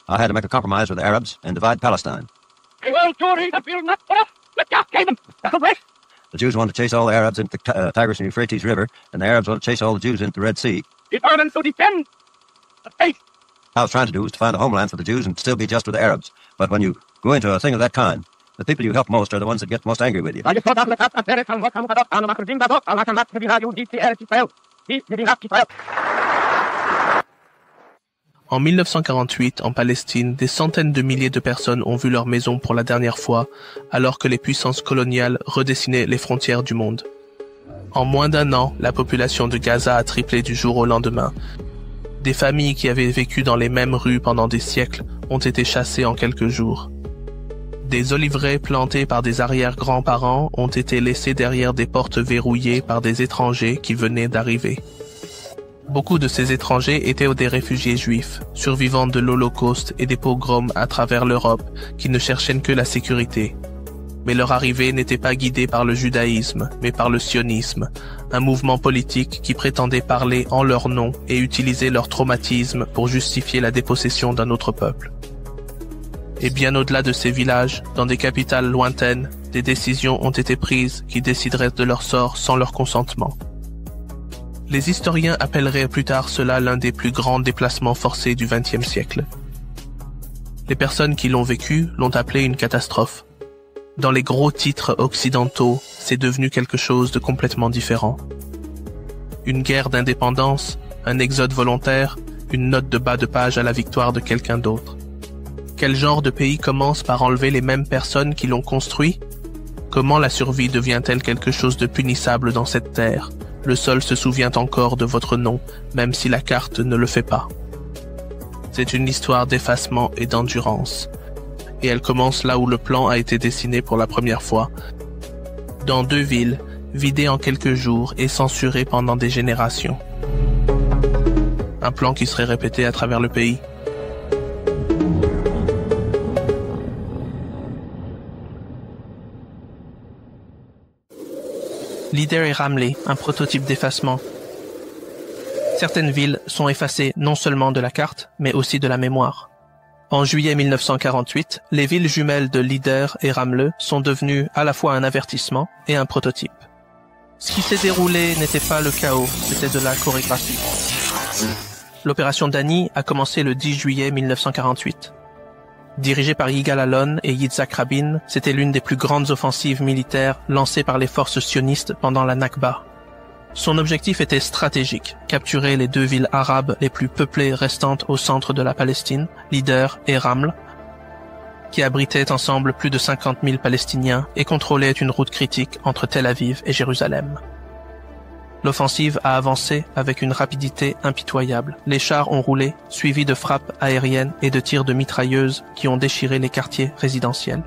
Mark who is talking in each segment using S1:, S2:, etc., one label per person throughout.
S1: I had to make a compromise with the Arabs and divide Palestine. The Jews wanted to chase all the Arabs into the Tigris and Euphrates River, and the Arabs wanted to chase all the Jews into the Red Sea.
S2: Determined to defend the faith.
S1: What I was trying to do was to find a homeland for the Jews and still be just with the Arabs. But when you go into a thing of that kind, the people you help most are the ones that get most angry with you.
S3: En 1948, en Palestine, des centaines de milliers de personnes ont vu leur maison pour la dernière fois, alors que les puissances coloniales redessinaient les frontières du monde. En moins d'un an, la population de Gaza a triplé du jour au lendemain. Des familles qui avaient vécu dans les mêmes rues pendant des siècles ont été chassées en quelques jours. Des oliveraies plantés par des arrière-grands-parents ont été laissés derrière des portes verrouillées par des étrangers qui venaient d'arriver. Beaucoup de ces étrangers étaient des réfugiés juifs, survivants de l'Holocauste et des pogroms à travers l'Europe, qui ne cherchaient que la sécurité. Mais leur arrivée n'était pas guidée par le judaïsme, mais par le sionisme, un mouvement politique qui prétendait parler en leur nom et utiliser leur traumatisme pour justifier la dépossession d'un autre peuple. Et bien au-delà de ces villages, dans des capitales lointaines, des décisions ont été prises qui décideraient de leur sort sans leur consentement. Les historiens appelleraient plus tard cela l'un des plus grands déplacements forcés du XXe siècle. Les personnes qui l'ont vécu l'ont appelé une catastrophe. Dans les gros titres occidentaux, c'est devenu quelque chose de complètement différent. Une guerre d'indépendance, un exode volontaire, une note de bas de page à la victoire de quelqu'un d'autre. Quel genre de pays commence par enlever les mêmes personnes qui l'ont construit? Comment la survie devient-elle quelque chose de punissable dans cette terre? Le sol se souvient encore de votre nom, même si la carte ne le fait pas. C'est une histoire d'effacement et d'endurance. Et elle commence là où le plan a été dessiné pour la première fois. Dans 2 villes, vidées en quelques jours et censurées pendant des générations. Un plan qui serait répété à travers le pays. Leader et Ramley, un prototype d'effacement. Certaines villes sont effacées non seulement de la carte, mais aussi de la mémoire. En juillet 1948, les villes jumelles de Leader et Ramley sont devenues à la fois un avertissement et un prototype. Ce qui s'est déroulé n'était pas le chaos, c'était de la chorégraphie. L'opération Dani a commencé le 10 juillet 1948. Dirigée par Yigal Allon et Yitzhak Rabin, c'était l'une des plus grandes offensives militaires lancées par les forces sionistes pendant la Nakba. Son objectif était stratégique, capturer les 2 villes arabes les plus peuplées restantes au centre de la Palestine, Leader et Ramleh, qui abritaient ensemble plus de 50 000 Palestiniens et contrôlaient une route critique entre Tel Aviv et Jérusalem. L'offensive a avancé avec une rapidité impitoyable. Les chars ont roulé, suivis de frappes aériennes et de tirs de mitrailleuses qui ont déchiré les quartiers résidentiels.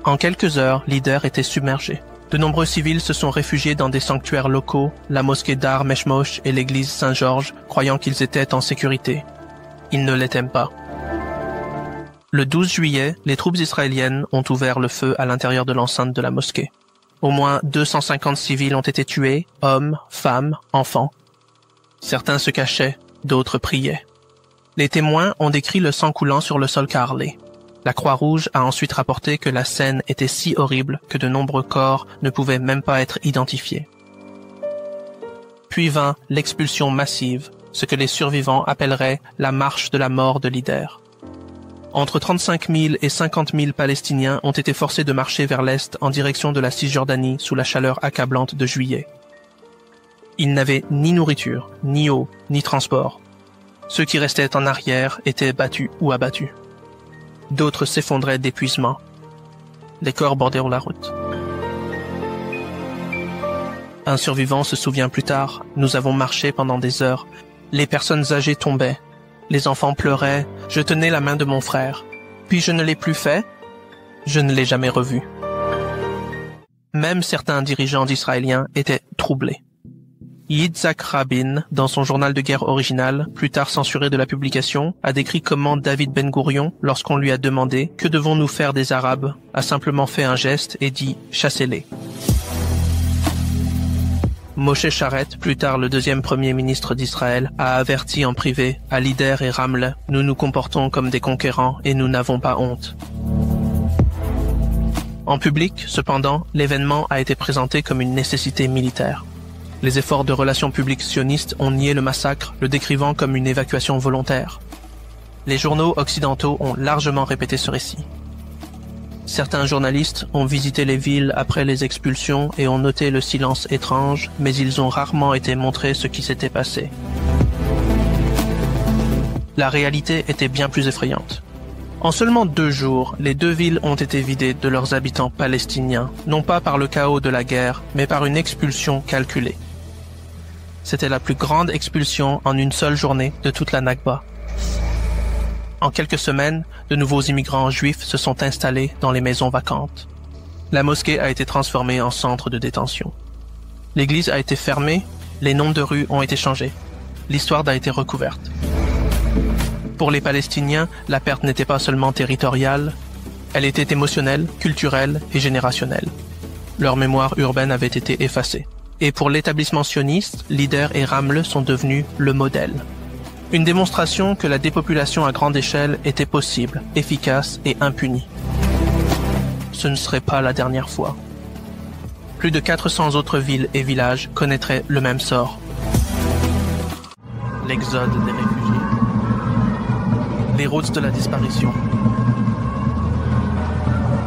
S3: En quelques heures, Leader était submergé. De nombreux civils se sont réfugiés dans des sanctuaires locaux, la mosquée d'Ar Meshmosh et l'église Saint-Georges, croyant qu'ils étaient en sécurité. Ils ne l'étaient pas. Le 12 juillet, les troupes israéliennes ont ouvert le feu à l'intérieur de l'enceinte de la mosquée. Au moins 250 civils ont été tués, hommes, femmes, enfants. Certains se cachaient, d'autres priaient. Les témoins ont décrit le sang coulant sur le sol carrelé. La Croix-Rouge a ensuite rapporté que la scène était si horrible que de nombreux corps ne pouvaient même pas être identifiés. Puis vint l'expulsion massive, ce que les survivants appelleraient la marche de la mort de Leader. Entre 35 000 et 50 000 Palestiniens ont été forcés de marcher vers l'est en direction de la Cisjordanie sous la chaleur accablante de juillet. Ils n'avaient ni nourriture, ni eau, ni transport. Ceux qui restaient en arrière étaient battus ou abattus. D'autres s'effondraient d'épuisement. Les corps bordèrent la route. Un survivant se souvient plus tard, nous avons marché pendant des heures. Les personnes âgées tombaient. Les enfants pleuraient, je tenais la main de mon frère. Puis je ne l'ai plus fait, je ne l'ai jamais revu. Même certains dirigeants israéliens étaient troublés. Yitzhak Rabin, dans son journal de guerre original, plus tard censuré de la publication, a décrit comment David Ben Gourion, lorsqu'on lui a demandé « Que devons-nous faire des Arabes ?», a simplement fait un geste et dit « Chassez-les ». Moshe Charet, plus tard le deuxième premier ministre d'Israël, a averti en privé à Lider et Ramle, « Nous nous comportons comme des conquérants et nous n'avons pas honte ». En public, cependant, l'événement a été présenté comme une nécessité militaire. Les efforts de relations publiques sionistes ont nié le massacre, le décrivant comme une évacuation volontaire. Les journaux occidentaux ont largement répété ce récit. Certains journalistes ont visité les villes après les expulsions et ont noté le silence étrange, mais ils ont rarement été montrés ce qui s'était passé. La réalité était bien plus effrayante. En seulement 2 jours, les 2 villes ont été vidées de leurs habitants palestiniens, non pas par le chaos de la guerre, mais par une expulsion calculée. C'était la plus grande expulsion en une seule journée de toute la Nakba. En quelques semaines, de nouveaux immigrants juifs se sont installés dans les maisons vacantes. La mosquée a été transformée en centre de détention. L'église a été fermée, les noms de rues ont été changés. L'histoire a été recouverte. Pour les Palestiniens, la perte n'était pas seulement territoriale, elle était émotionnelle, culturelle et générationnelle. Leur mémoire urbaine avait été effacée. Et pour l'établissement sioniste, Lider et Ramle sont devenus le modèle. Une démonstration que la dépopulation à grande échelle était possible, efficace et impunie. Ce ne serait pas la dernière fois. Plus de 400 autres villes et villages connaîtraient le même sort. L'exode des réfugiés. Les routes de la disparition.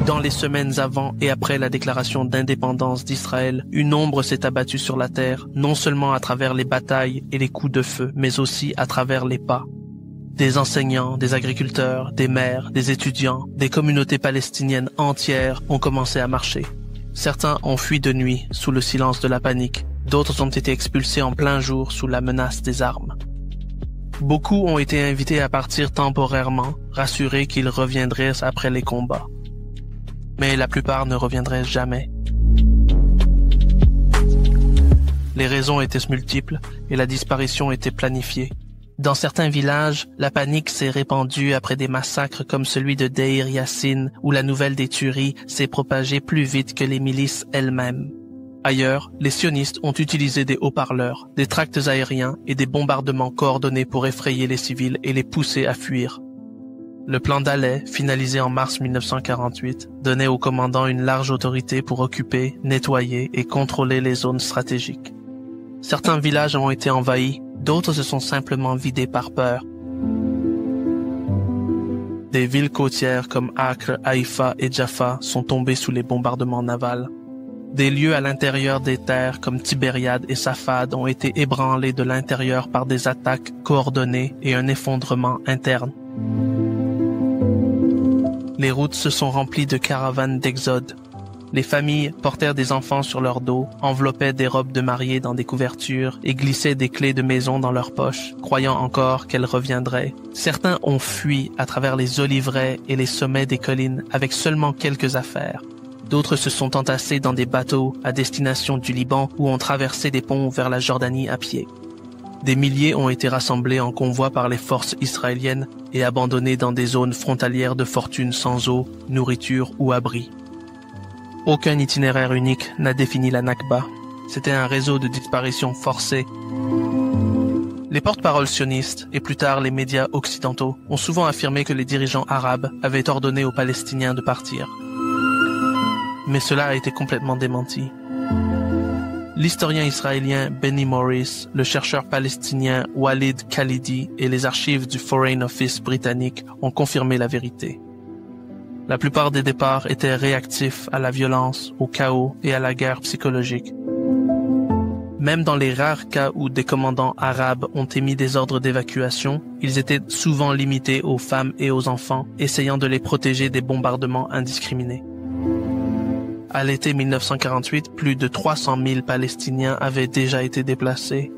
S3: Dans les semaines avant et après la déclaration d'indépendance d'Israël, une ombre s'est abattue sur la terre, non seulement à travers les batailles et les coups de feu, mais aussi à travers les pas. Des enseignants, des agriculteurs, des maires, des étudiants, des communautés palestiniennes entières ont commencé à marcher. Certains ont fui de nuit, sous le silence de la panique. D'autres ont été expulsés en plein jour sous la menace des armes. Beaucoup ont été invités à partir temporairement, rassurés qu'ils reviendraient après les combats. Mais la plupart ne reviendraient jamais. Les raisons étaient multiples et la disparition était planifiée. Dans certains villages, la panique s'est répandue après des massacres comme celui de Deir Yassin, où la nouvelle des tueries s'est propagée plus vite que les milices elles-mêmes. Ailleurs, les sionistes ont utilisé des haut-parleurs, des tracts aériens et des bombardements coordonnés pour effrayer les civils et les pousser à fuir. Le plan d'Alais, finalisé en mars 1948, donnait au commandant une large autorité pour occuper, nettoyer et contrôler les zones stratégiques. Certains villages ont été envahis, d'autres se sont simplement vidés par peur. Des villes côtières comme Acre, Haïfa et Jaffa sont tombées sous les bombardements navals. Des lieux à l'intérieur des terres comme Tibériade et Safad ont été ébranlés de l'intérieur par des attaques coordonnées et un effondrement interne. Les routes se sont remplies de caravanes d'exode. Les familles portèrent des enfants sur leur dos, enveloppaient des robes de mariée dans des couvertures et glissaient des clés de maison dans leurs poches, croyant encore qu'elles reviendraient. Certains ont fui à travers les oliveraies et les sommets des collines avec seulement quelques affaires. D'autres se sont entassés dans des bateaux à destination du Liban ou ont traversé des ponts vers la Jordanie à pied. Des milliers ont été rassemblés en convoi par les forces israéliennes et abandonnés dans des zones frontalières de fortune sans eau, nourriture ou abri. Aucun itinéraire unique n'a défini la Nakba. C'était un réseau de disparition forcée. Les porte-paroles sionistes et plus tard les médias occidentaux ont souvent affirmé que les dirigeants arabes avaient ordonné aux Palestiniens de partir. Mais cela a été complètement démenti. L'historien israélien Benny Morris, le chercheur palestinien Walid Khalidi et les archives du Foreign Office britannique ont confirmé la vérité. La plupart des départs étaient réactifs à la violence, au chaos et à la guerre psychologique. Même dans les rares cas où des commandants arabes ont émis des ordres d'évacuation, ils étaient souvent limités aux femmes et aux enfants, essayant de les protéger des bombardements indiscriminés. À l'été 1948, plus de 300 000 Palestiniens avaient déjà été déplacés.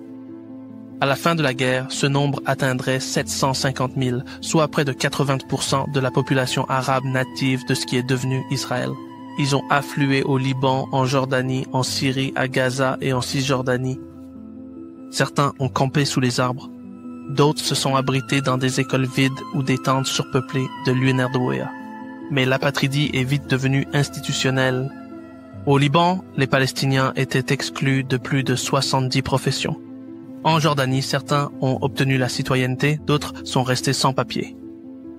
S3: À la fin de la guerre, ce nombre atteindrait 750 000, soit près de 80% de la population arabe native de ce qui est devenu Israël. Ils ont afflué au Liban, en Jordanie, en Syrie, à Gaza et en Cisjordanie. Certains ont campé sous les arbres. D'autres se sont abrités dans des écoles vides ou des tentes surpeuplées de l'UNRWA. Mais l'apatridie est vite devenue institutionnelle. Au Liban, les Palestiniens étaient exclus de plus de 70 professions. En Jordanie, certains ont obtenu la citoyenneté, d'autres sont restés sans papier.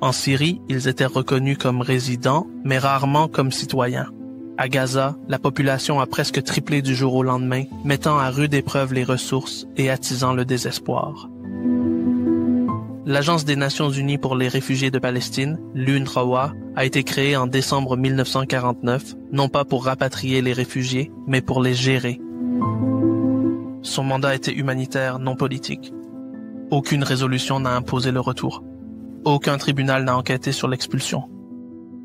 S3: En Syrie, ils étaient reconnus comme résidents, mais rarement comme citoyens. À Gaza, la population a presque triplé du jour au lendemain, mettant à rude épreuve les ressources et attisant le désespoir. L'Agence des Nations Unies pour les réfugiés de Palestine, l'UNRWA, a été créée en décembre 1949, non pas pour rapatrier les réfugiés, mais pour les gérer. Son mandat était humanitaire, non politique. Aucune résolution n'a imposé le retour. Aucun tribunal n'a enquêté sur l'expulsion.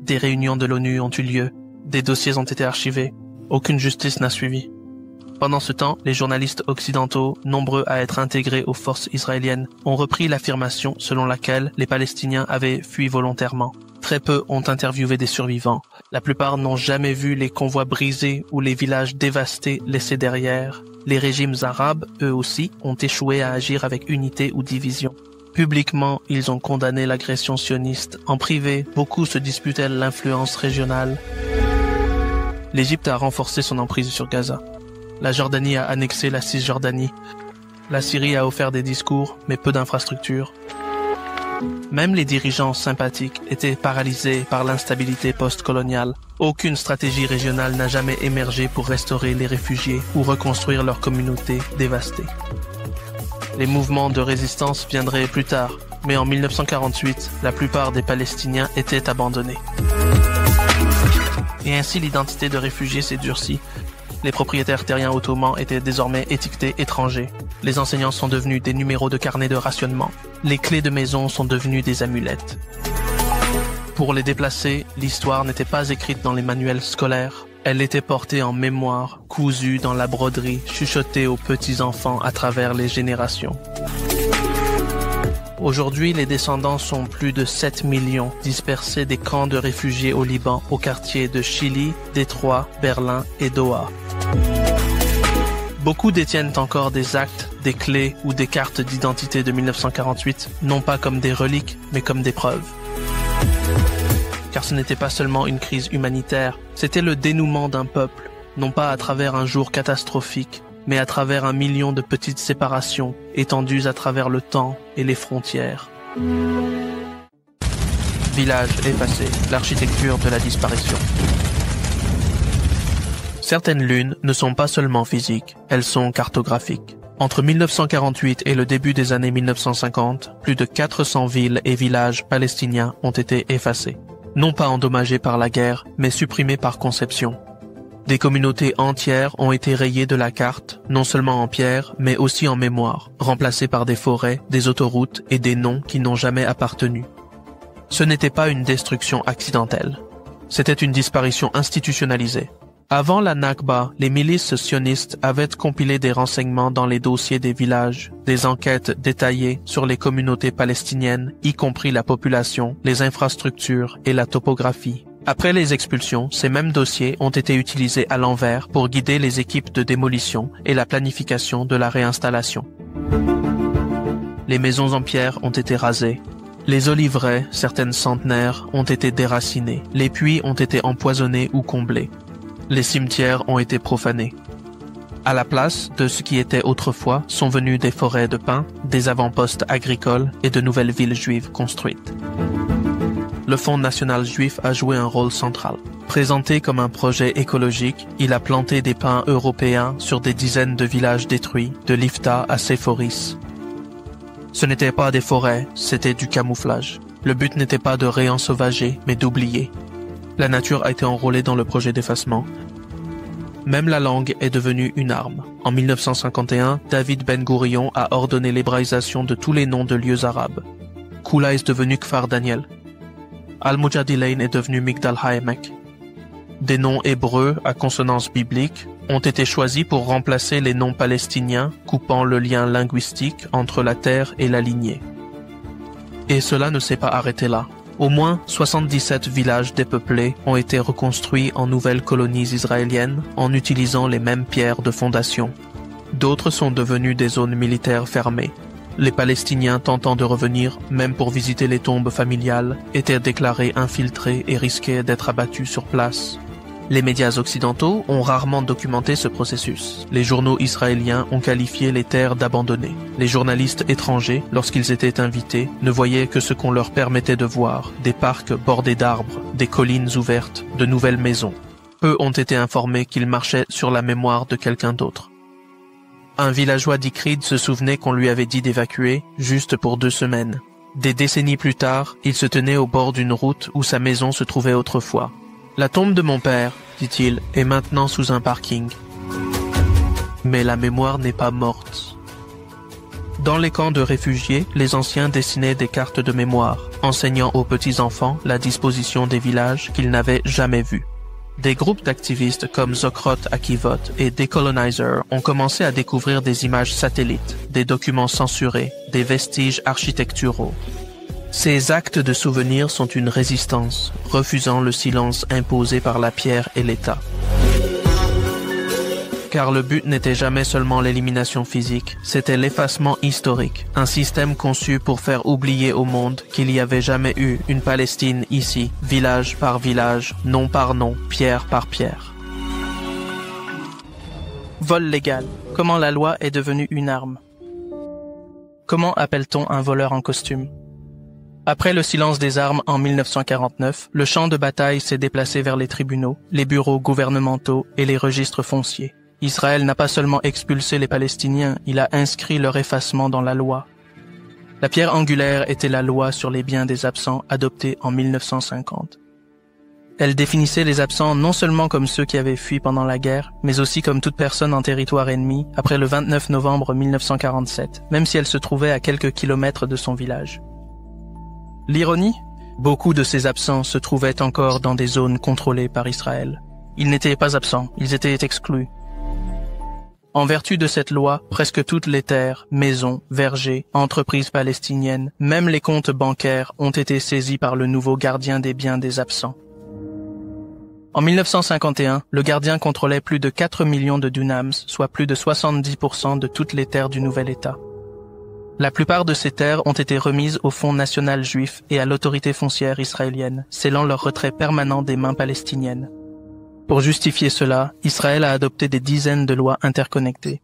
S3: Des réunions de l'ONU ont eu lieu, des dossiers ont été archivés, aucune justice n'a suivi. Pendant ce temps, les journalistes occidentaux, nombreux à être intégrés aux forces israéliennes, ont repris l'affirmation selon laquelle les Palestiniens avaient fui volontairement. Très peu ont interviewé des survivants. La plupart n'ont jamais vu les convois brisés ou les villages dévastés laissés derrière. Les régimes arabes, eux aussi, ont échoué à agir avec unité ou division. Publiquement, ils ont condamné l'agression sioniste. En privé, beaucoup se disputaient l'influence régionale. L'Égypte a renforcé son emprise sur Gaza. La Jordanie a annexé la Cisjordanie. La Syrie a offert des discours, mais peu d'infrastructures. Même les dirigeants sympathiques étaient paralysés par l'instabilité post-coloniale. Aucune stratégie régionale n'a jamais émergé pour restaurer les réfugiés ou reconstruire leurs communautés dévastées. Les mouvements de résistance viendraient plus tard, mais en 1948, la plupart des Palestiniens étaient abandonnés. Et ainsi l'identité de réfugiés s'est durcie. Les propriétaires terriens ottomans étaient désormais étiquetés étrangers. Les enseignants sont devenus des numéros de carnet de rationnement. Les clés de maison sont devenues des amulettes. Pour les déplacés, l'histoire n'était pas écrite dans les manuels scolaires. Elle était portée en mémoire, cousue dans la broderie, chuchotée aux petits-enfants à travers les générations. Aujourd'hui, les descendants sont plus de 7 millions, dispersés des camps de réfugiés au Liban, aux quartiers de Chili, Détroit, Berlin et Doha. Beaucoup détiennent encore des actes, des clés ou des cartes d'identité de 1948, non pas comme des reliques, mais comme des preuves. Car ce n'était pas seulement une crise humanitaire, c'était le dénouement d'un peuple, non pas à travers un jour catastrophique, mais à travers 1 million de petites séparations étendues à travers le temps et les frontières. Village effacé, l'architecture de la disparition. Certaines lunes ne sont pas seulement physiques, elles sont cartographiques. Entre 1948 et le début des années 1950, plus de 400 villes et villages palestiniens ont été effacés. Non pas endommagés par la guerre, mais supprimés par conception. Des communautés entières ont été rayées de la carte, non seulement en pierre, mais aussi en mémoire, remplacées par des forêts, des autoroutes et des noms qui n'ont jamais appartenu. Ce n'était pas une destruction accidentelle. C'était une disparition institutionnalisée. Avant la Nakba, les milices sionistes avaient compilé des renseignements dans les dossiers des villages, des enquêtes détaillées sur les communautés palestiniennes, y compris la population, les infrastructures et la topographie. Après les expulsions, ces mêmes dossiers ont été utilisés à l'envers pour guider les équipes de démolition et la planification de la réinstallation. Les maisons en pierre ont été rasées. Les oliveraies, certaines centenaires, ont été déracinées. Les puits ont été empoisonnés ou comblés. Les cimetières ont été profanés. À la place de ce qui était autrefois sont venues des forêts de pins, des avant-postes agricoles et de nouvelles villes juives construites. Le Fonds national juif a joué un rôle central. Présenté comme un projet écologique, il a planté des pins européens sur des dizaines de villages détruits, de Lifta à Séphoris. Ce n'étaient pas des forêts, c'était du camouflage. Le but n'était pas de réensauvager, mais d'oublier. La nature a été enrôlée dans le projet d'effacement. Même la langue est devenue une arme. En 1951, David Ben Gourion a ordonné l'hébraïsation de tous les noms de lieux arabes. Kula est devenu Kfar Daniel. Al-Mujadilain est devenu Migdal Haemek. Des noms hébreux à consonance biblique ont été choisis pour remplacer les noms palestiniens, coupant le lien linguistique entre la terre et la lignée. Et cela ne s'est pas arrêté là. Au moins 77 villages dépeuplés ont été reconstruits en nouvelles colonies israéliennes en utilisant les mêmes pierres de fondation. D'autres sont devenus des zones militaires fermées. Les Palestiniens tentant de revenir, même pour visiter les tombes familiales, étaient déclarés infiltrés et risquaient d'être abattus sur place. Les médias occidentaux ont rarement documenté ce processus. Les journaux israéliens ont qualifié les terres d'abandonnées. Les journalistes étrangers, lorsqu'ils étaient invités, ne voyaient que ce qu'on leur permettait de voir, des parcs bordés d'arbres, des collines ouvertes, de nouvelles maisons. Peu ont été informés qu'ils marchaient sur la mémoire de quelqu'un d'autre. Un villageois d'Ikrid se souvenait qu'on lui avait dit d'évacuer, juste pour 2 semaines. Des décennies plus tard, il se tenait au bord d'une route où sa maison se trouvait autrefois. La tombe de mon père, dit-il, est maintenant sous un parking. Mais la mémoire n'est pas morte. Dans les camps de réfugiés, les anciens dessinaient des cartes de mémoire, enseignant aux petits-enfants la disposition des villages qu'ils n'avaient jamais vus. Des groupes d'activistes comme Zokrot Akivot et Decolonizer ont commencé à découvrir des images satellites, des documents censurés, des vestiges architecturaux. Ces actes de souvenir sont une résistance, refusant le silence imposé par la pierre et l'État. Car le but n'était jamais seulement l'élimination physique, c'était l'effacement historique, un système conçu pour faire oublier au monde qu'il n'y avait jamais eu une Palestine ici, village par village, nom par nom, pierre par pierre. Vol légal. Comment la loi est devenue une arme? Comment appelle-t-on un voleur en costume? Après le silence des armes en 1949, le champ de bataille s'est déplacé vers les tribunaux, les bureaux gouvernementaux et les registres fonciers. Israël n'a pas seulement expulsé les Palestiniens, il a inscrit leur effacement dans la loi. La pierre angulaire était la loi sur les biens des absents adoptée en 1950. Elle définissait les absents non seulement comme ceux qui avaient fui pendant la guerre, mais aussi comme toute personne en territoire ennemi après le 29 novembre 1947, même si elle se trouvait à quelques kilomètres de son village. L'ironie? Beaucoup de ces absents se trouvaient encore dans des zones contrôlées par Israël. Ils n'étaient pas absents, ils étaient exclus. En vertu de cette loi, presque toutes les terres, maisons, vergers, entreprises palestiniennes, même les comptes bancaires ont été saisis par le nouveau gardien des biens des absents. En 1951, le gardien contrôlait plus de 4 millions de dunams, soit plus de 70% de toutes les terres du nouvel État. La plupart de ces terres ont été remises au Fonds national juif et à l'autorité foncière israélienne, scellant leur retrait permanent des mains palestiniennes. Pour justifier cela, Israël a adopté des dizaines de lois interconnectées.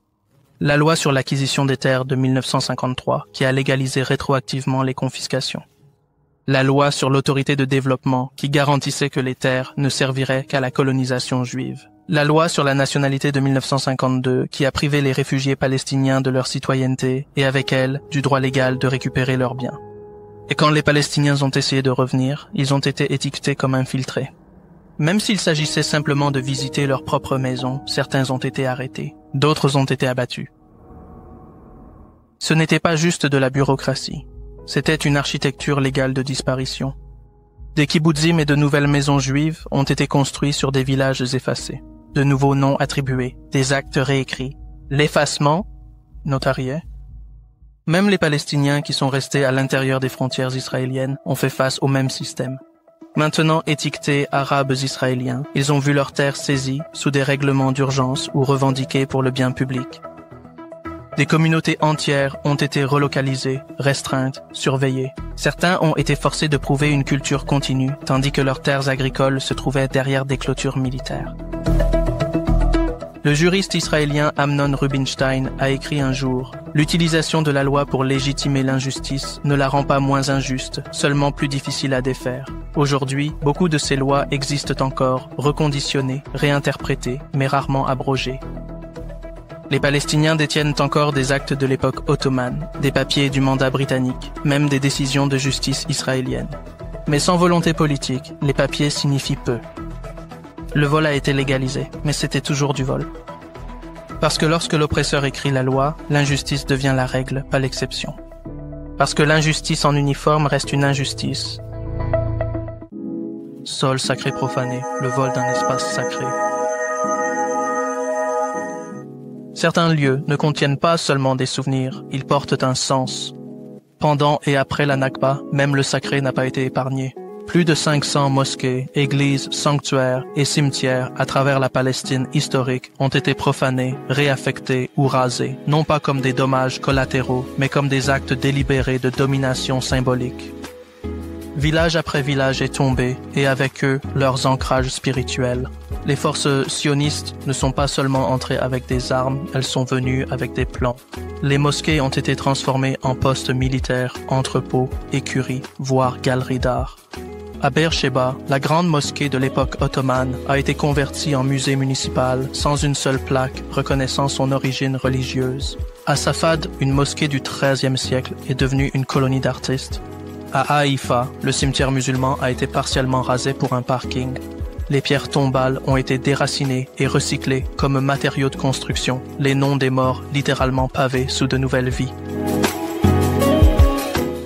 S3: La loi sur l'acquisition des terres de 1953, qui a légalisé rétroactivement les confiscations. La loi sur l'autorité de développement, qui garantissait que les terres ne serviraient qu'à la colonisation juive. La loi sur la nationalité de 1952, qui a privé les réfugiés palestiniens de leur citoyenneté et avec elle, du droit légal de récupérer leurs biens. Et quand les Palestiniens ont essayé de revenir, ils ont été étiquetés comme infiltrés. Même s'il s'agissait simplement de visiter leur propre maison, certains ont été arrêtés, d'autres ont été abattus. Ce n'était pas juste de la bureaucratie, c'était une architecture légale de disparition. Des kibbutzim et de nouvelles maisons juives ont été construits sur des villages effacés, de nouveaux noms attribués, des actes réécrits, l'effacement, notarié. Même les Palestiniens qui sont restés à l'intérieur des frontières israéliennes ont fait face au même système. Maintenant étiquetés arabes israéliens, ils ont vu leurs terres saisies sous des règlements d'urgence ou revendiquées pour le bien public. Des communautés entières ont été relocalisées, restreintes, surveillées. Certains ont été forcés de prouver une culture continue, tandis que leurs terres agricoles se trouvaient derrière des clôtures militaires. Le juriste israélien Amnon Rubinstein a écrit un jour « L'utilisation de la loi pour légitimer l'injustice ne la rend pas moins injuste, seulement plus difficile à défaire. Aujourd'hui, beaucoup de ces lois existent encore, reconditionnées, réinterprétées, mais rarement abrogées. Les Palestiniens détiennent encore des actes de l'époque ottomane, des papiers du mandat britannique, même des décisions de justice israélienne. Mais sans volonté politique, les papiers signifient peu. Le vol a été légalisé, mais c'était toujours du vol. Parce que lorsque l'oppresseur écrit la loi, l'injustice devient la règle, pas l'exception. Parce que l'injustice en uniforme reste une injustice. Sol sacré profané, le vol d'un espace sacré. Certains lieux ne contiennent pas seulement des souvenirs, ils portent un sens. Pendant et après la Nakba, même le sacré n'a pas été épargné. Plus de 500 mosquées, églises, sanctuaires et cimetières à travers la Palestine historique ont été profanés, réaffectés ou rasés, non pas comme des dommages collatéraux, mais comme des actes délibérés de domination symbolique. Village après village est tombé, et avec eux, leurs ancrages spirituels. Les forces sionistes ne sont pas seulement entrées avec des armes, elles sont venues avec des plans. Les mosquées ont été transformées en postes militaires, entrepôts, écuries, voire galeries d'art. À Beersheba, la grande mosquée de l'époque ottomane a été convertie en musée municipal sans une seule plaque reconnaissant son origine religieuse. À Safad, une mosquée du XIIIe siècle est devenue une colonie d'artistes. À Haïfa, le cimetière musulman a été partiellement rasé pour un parking. Les pierres tombales ont été déracinées et recyclées comme matériaux de construction, les noms des morts littéralement pavés sous de nouvelles vies.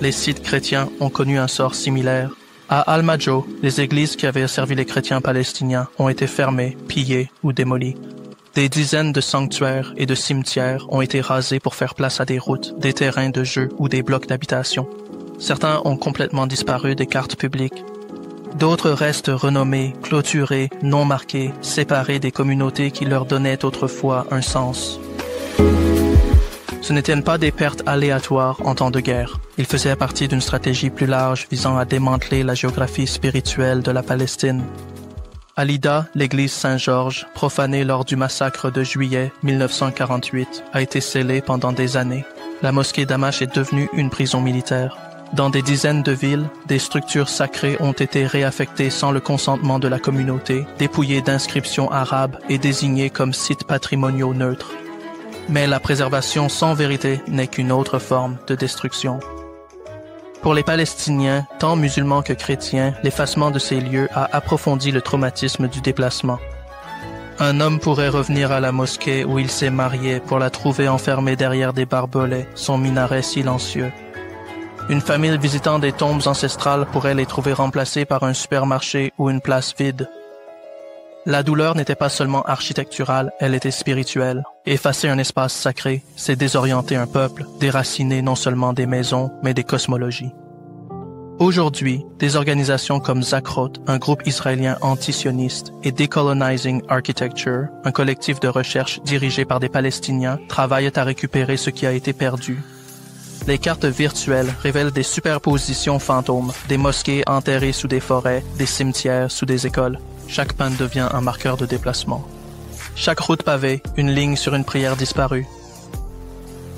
S3: Les sites chrétiens ont connu un sort similaire. À Al-Majo, les églises qui avaient servi les chrétiens palestiniens ont été fermées, pillées ou démolies. Des dizaines de sanctuaires et de cimetières ont été rasés pour faire place à des routes, des terrains de jeu ou des blocs d'habitation. Certains ont complètement disparu des cartes publiques. D'autres restent renommés, clôturés, non marqués, séparés des communautés qui leur donnaient autrefois un sens. Ce n'étaient pas des pertes aléatoires en temps de guerre. Ils faisaient partie d'une stratégie plus large visant à démanteler la géographie spirituelle de la Palestine. À Lida, l'église Saint-Georges, profanée lors du massacre de juillet 1948, a été scellée pendant des années. La mosquée d'Amash est devenue une prison militaire. Dans des dizaines de villes, des structures sacrées ont été réaffectées sans le consentement de la communauté, dépouillées d'inscriptions arabes et désignées comme sites patrimoniaux neutres. Mais la préservation sans vérité n'est qu'une autre forme de destruction. Pour les Palestiniens, tant musulmans que chrétiens, l'effacement de ces lieux a approfondi le traumatisme du déplacement. Un homme pourrait revenir à la mosquée où il s'est marié pour la trouver enfermée derrière des barbelés, son minaret silencieux. Une famille visitant des tombes ancestrales pourrait les trouver remplacées par un supermarché ou une place vide. La douleur n'était pas seulement architecturale, elle était spirituelle. Effacer un espace sacré, c'est désorienter un peuple, déraciner non seulement des maisons, mais des cosmologies. Aujourd'hui, des organisations comme Zakrot, un groupe israélien anti-sioniste, et Decolonizing Architecture, un collectif de recherche dirigé par des Palestiniens, travaillent à récupérer ce qui a été perdu. Les cartes virtuelles révèlent des superpositions fantômes, des mosquées enterrées sous des forêts, des cimetières sous des écoles. Chaque panne devient un marqueur de déplacement. Chaque route pavée, une ligne sur une prière disparue.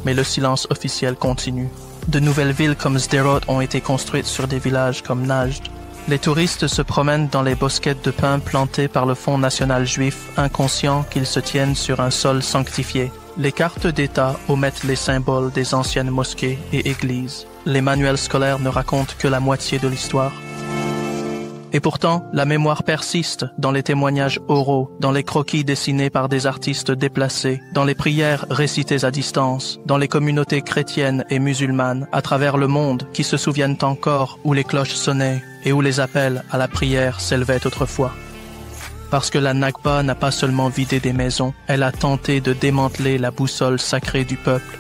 S3: Mais le silence officiel continue. De nouvelles villes comme Sderot ont été construites sur des villages comme Najd. Les touristes se promènent dans les bosquettes de pins plantés par le Fonds national juif, inconscients qu'ils se tiennent sur un sol sanctifié. Les cartes d'État omettent les symboles des anciennes mosquées et églises. Les manuels scolaires ne racontent que la moitié de l'histoire. Et pourtant, la mémoire persiste dans les témoignages oraux, dans les croquis dessinés par des artistes déplacés, dans les prières récitées à distance, dans les communautés chrétiennes et musulmanes à travers le monde qui se souviennent encore où les cloches sonnaient et où les appels à la prière s'élevaient autrefois. Parce que la Nakba n'a pas seulement vidé des maisons, elle a tenté de démanteler la boussole sacrée du peuple.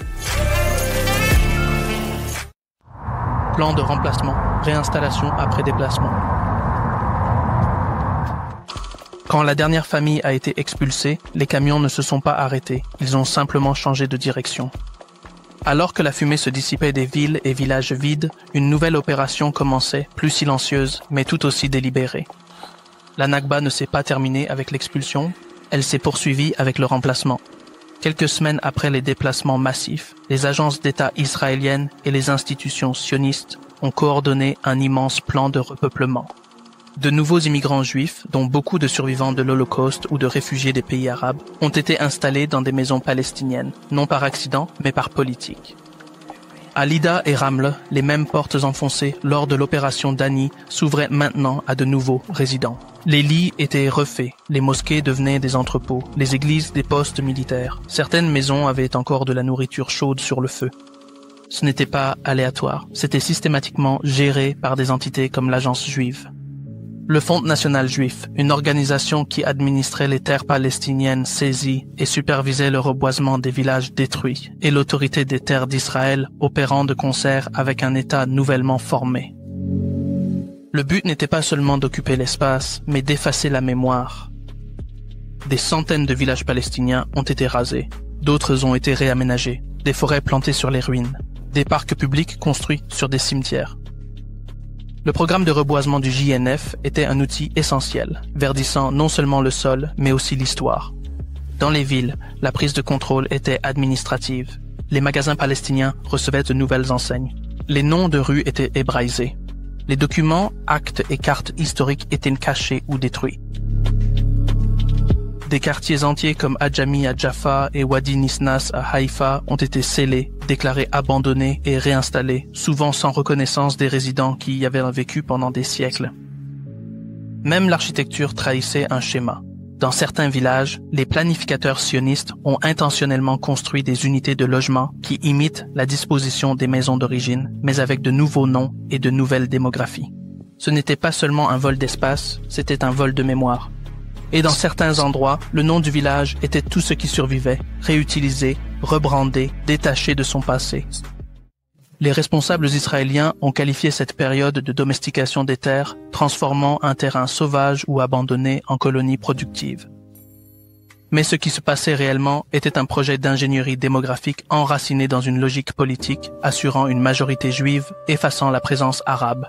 S3: Plan de remplacement, réinstallation après déplacement. Quand la dernière famille a été expulsée, les camions ne se sont pas arrêtés, ils ont simplement changé de direction. Alors que la fumée se dissipait des villes et villages vides, une nouvelle opération commençait, plus silencieuse, mais tout aussi délibérée. La Nakba ne s'est pas terminée avec l'expulsion, elle s'est poursuivie avec le remplacement. Quelques semaines après les déplacements massifs, les agences d'État israéliennes et les institutions sionistes ont coordonné un immense plan de repeuplement. De nouveaux immigrants juifs, dont beaucoup de survivants de l'Holocauste ou de réfugiés des pays arabes, ont été installés dans des maisons palestiniennes, non par accident, mais par politique. À Lida et Ramle, les mêmes portes enfoncées lors de l'opération Dani s'ouvraient maintenant à de nouveaux résidents. Les lits étaient refaits, les mosquées devenaient des entrepôts, les églises des postes militaires. Certaines maisons avaient encore de la nourriture chaude sur le feu. Ce n'était pas aléatoire, c'était systématiquement géré par des entités comme l'Agence juive. Le Fonds national juif, une organisation qui administrait les terres palestiniennes saisies et supervisait le reboisement des villages détruits, et l'autorité des terres d'Israël opérant de concert avec un État nouvellement formé. Le but n'était pas seulement d'occuper l'espace, mais d'effacer la mémoire. Des centaines de villages palestiniens ont été rasés, d'autres ont été réaménagés, des forêts plantées sur les ruines, des parcs publics construits sur des cimetières. Le programme de reboisement du JNF était un outil essentiel, verdissant non seulement le sol, mais aussi l'histoire. Dans les villes, la prise de contrôle était administrative. Les magasins palestiniens recevaient de nouvelles enseignes. Les noms de rues étaient hébraïsés. Les documents, actes et cartes historiques étaient cachés ou détruits. Des quartiers entiers comme Adjami à Jaffa et Wadi Nisnas à Haïfa ont été scellés, déclarés abandonnés et réinstallés, souvent sans reconnaissance des résidents qui y avaient vécu pendant des siècles. Même l'architecture trahissait un schéma. Dans certains villages, les planificateurs sionistes ont intentionnellement construit des unités de logement qui imitent la disposition des maisons d'origine, mais avec de nouveaux noms et de nouvelles démographies. Ce n'était pas seulement un vol d'espace, c'était un vol de mémoire. Et dans certains endroits, le nom du village était tout ce qui survivait, réutilisé, rebrandé, détaché de son passé. Les responsables israéliens ont qualifié cette période de domestication des terres, transformant un terrain sauvage ou abandonné en colonie productive. Mais ce qui se passait réellement était un projet d'ingénierie démographique enraciné dans une logique politique, assurant une majorité juive, effaçant la présence arabe.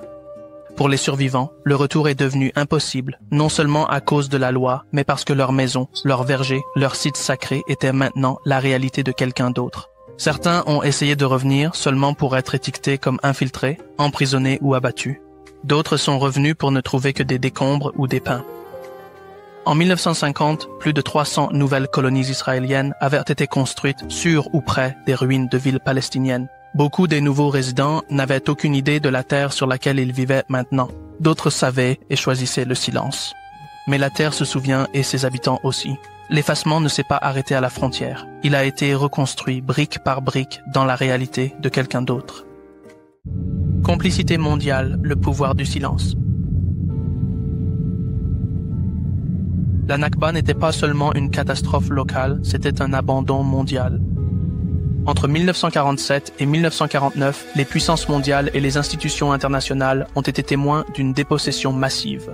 S3: Pour les survivants, le retour est devenu impossible, non seulement à cause de la loi, mais parce que leur maison, leur verger, leur site sacré étaient maintenant la réalité de quelqu'un d'autre. Certains ont essayé de revenir seulement pour être étiquetés comme infiltrés, emprisonnés ou abattus. D'autres sont revenus pour ne trouver que des décombres ou des pins. En 1950, plus de 300 nouvelles colonies israéliennes avaient été construites sur ou près des ruines de villes palestiniennes. Beaucoup des nouveaux résidents n'avaient aucune idée de la terre sur laquelle ils vivaient maintenant. D'autres savaient et choisissaient le silence. Mais la terre se souvient et ses habitants aussi. L'effacement ne s'est pas arrêté à la frontière. Il a été reconstruit brique par brique dans la réalité de quelqu'un d'autre. Complicité mondiale, le pouvoir du silence. La Nakba n'était pas seulement une catastrophe locale, c'était un abandon mondial. Entre 1947 et 1949, les puissances mondiales et les institutions internationales ont été témoins d'une dépossession massive.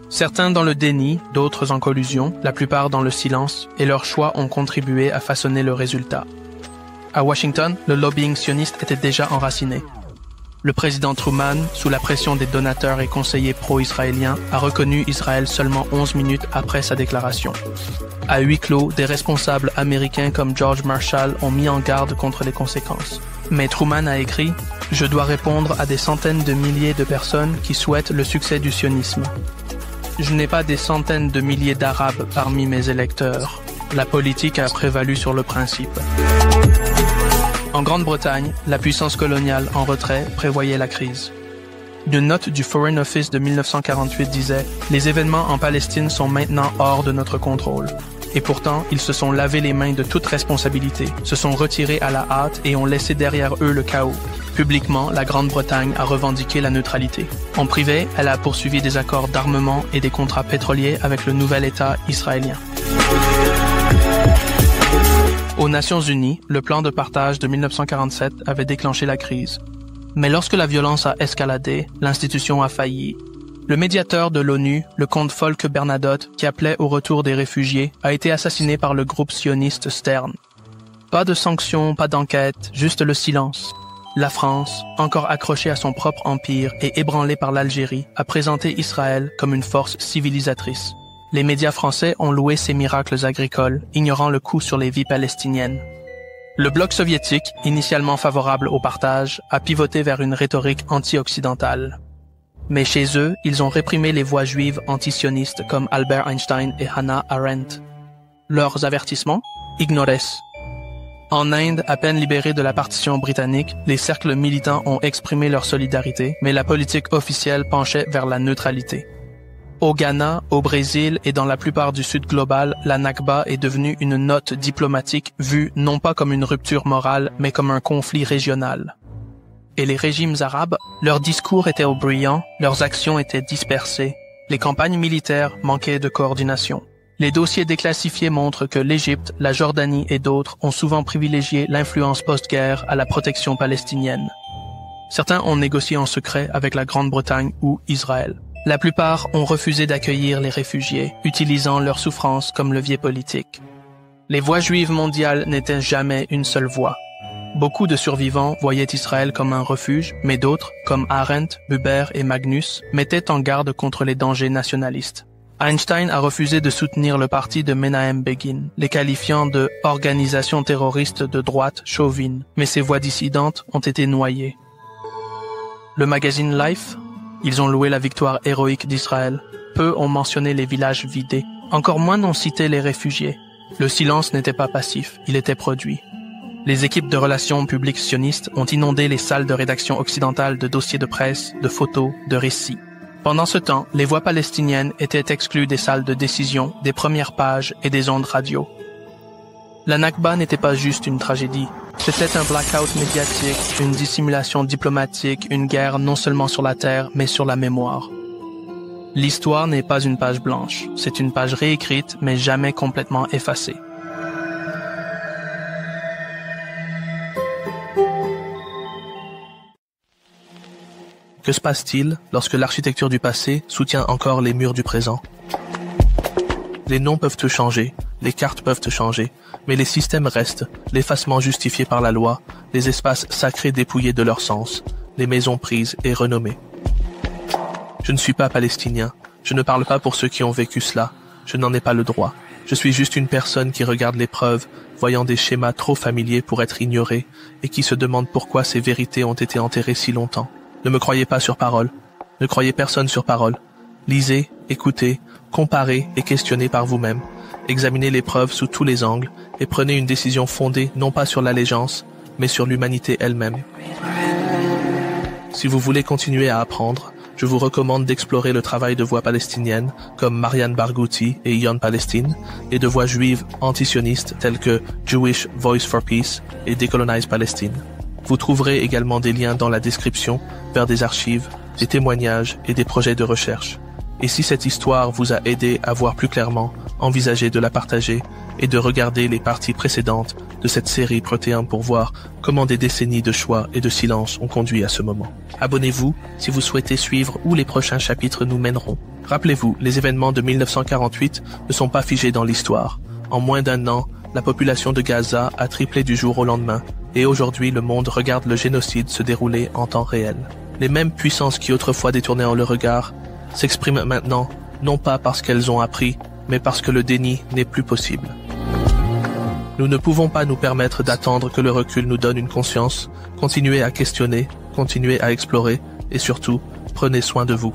S3: Certains dans le déni, d'autres en collusion, la plupart dans le silence, et leurs choix ont contribué à façonner le résultat. À Washington, le lobbying sioniste était déjà enraciné. Le président Truman, sous la pression des donateurs et conseillers pro-israéliens, a reconnu Israël seulement 11 minutes après sa déclaration. À huis clos, des responsables américains comme George Marshall ont mis en garde contre les conséquences. Mais Truman a écrit « Je dois répondre à des centaines de milliers de personnes qui souhaitent le succès du sionisme. Je n'ai pas des centaines de milliers d'Arabes parmi mes électeurs. La politique a prévalu sur le principe. » En Grande-Bretagne, la puissance coloniale en retrait prévoyait la crise. Une note du Foreign Office de 1948 disait « Les événements en Palestine sont maintenant hors de notre contrôle. » Et pourtant, ils se sont lavés les mains de toute responsabilité, se sont retirés à la hâte et ont laissé derrière eux le chaos. Publiquement, la Grande-Bretagne a revendiqué la neutralité. En privé, elle a poursuivi des accords d'armement et des contrats pétroliers avec le nouvel État israélien. Aux Nations Unies, le plan de partage de 1947 avait déclenché la crise. Mais lorsque la violence a escaladé, l'institution a failli. Le médiateur de l'ONU, le comte Folke Bernadotte, qui appelait au retour des réfugiés, a été assassiné par le groupe sioniste Stern. Pas de sanctions, pas d'enquête, juste le silence. La France, encore accrochée à son propre empire et ébranlée par l'Algérie, a présenté Israël comme une force civilisatrice. Les médias français ont loué ces miracles agricoles, ignorant le coût sur les vies palestiniennes. Le bloc soviétique, initialement favorable au partage, a pivoté vers une rhétorique anti-occidentale. Mais chez eux, ils ont réprimé les voix juives anti-sionistes comme Albert Einstein et Hannah Arendt. Leurs avertissements? Ignorés. En Inde, à peine libérée de la partition britannique, les cercles militants ont exprimé leur solidarité, mais la politique officielle penchait vers la neutralité. Au Ghana, au Brésil et dans la plupart du Sud global, la Nakba est devenue une note diplomatique vue non pas comme une rupture morale, mais comme un conflit régional. Et les régimes arabes, leurs discours étaient au brillant, leurs actions étaient dispersées, les campagnes militaires manquaient de coordination. Les dossiers déclassifiés montrent que l'Égypte, la Jordanie et d'autres ont souvent privilégié l'influence post-guerre à la protection palestinienne. Certains ont négocié en secret avec la Grande-Bretagne ou Israël. La plupart ont refusé d'accueillir les réfugiés, utilisant leur souffrance comme levier politique. Les voix juives mondiales n'étaient jamais une seule voix. Beaucoup de survivants voyaient Israël comme un refuge, mais d'autres, comme Arendt, Buber et Magnus, mettaient en garde contre les dangers nationalistes. Einstein a refusé de soutenir le parti de Menahem Begin, les qualifiant de « organisation terroriste de droite chauvine », mais ses voix dissidentes ont été noyées. Le magazine Life, ils ont loué la victoire héroïque d'Israël. Peu ont mentionné les villages vidés. Encore moins n'ont cité les réfugiés. Le silence n'était pas passif, il était produit. Les équipes de relations publiques sionistes ont inondé les salles de rédaction occidentales de dossiers de presse, de photos, de récits. Pendant ce temps, les voix palestiniennes étaient exclues des salles de décision, des premières pages et des ondes radio. La Nakba n'était pas juste une tragédie. C'était un blackout médiatique, une dissimulation diplomatique, une guerre non seulement sur la terre, mais sur la mémoire. L'histoire n'est pas une page blanche. C'est une page réécrite, mais jamais complètement effacée. Que se passe-t-il lorsque l'architecture du passé soutient encore les murs du présent? Les noms peuvent changer, les cartes peuvent changer, mais les systèmes restent, l'effacement justifié par la loi, les espaces sacrés dépouillés de leur sens, les maisons prises et renommées. Je ne suis pas palestinien, je ne parle pas pour ceux qui ont vécu cela, je n'en ai pas le droit. Je suis juste une personne qui regarde les preuves, voyant des schémas trop familiers pour être ignorés, et qui se demande pourquoi ces vérités ont été enterrées si longtemps. Ne me croyez pas sur parole. Ne croyez personne sur parole. Lisez, écoutez, comparez et questionnez par vous-même. Examinez les preuves sous tous les angles et prenez une décision fondée non pas sur l'allégeance, mais sur l'humanité elle-même. Si vous voulez continuer à apprendre, je vous recommande d'explorer le travail de voix palestiniennes comme Marianne Barghouti et Yon Palestine et de voix juives antisionistes telles que Jewish Voice for Peace et Decolonize Palestine. Vous trouverez également des liens dans la description vers des archives, des témoignages et des projets de recherche. Et si cette histoire vous a aidé à voir plus clairement, envisagez de la partager et de regarder les parties précédentes de cette série Protéin pour voir comment des décennies de choix et de silence ont conduit à ce moment. Abonnez-vous si vous souhaitez suivre où les prochains chapitres nous mèneront. Rappelez-vous, les événements de 1948 ne sont pas figés dans l'histoire. En moins d'1 an, la population de Gaza a triplé du jour au lendemain, et aujourd'hui le monde regarde le génocide se dérouler en temps réel. Les mêmes puissances qui autrefois détournaient le regard s'expriment maintenant, non pas parce qu'elles ont appris, mais parce que le déni n'est plus possible. Nous ne pouvons pas nous permettre d'attendre que le recul nous donne une conscience. Continuez à questionner, continuez à explorer, et surtout, prenez soin de vous.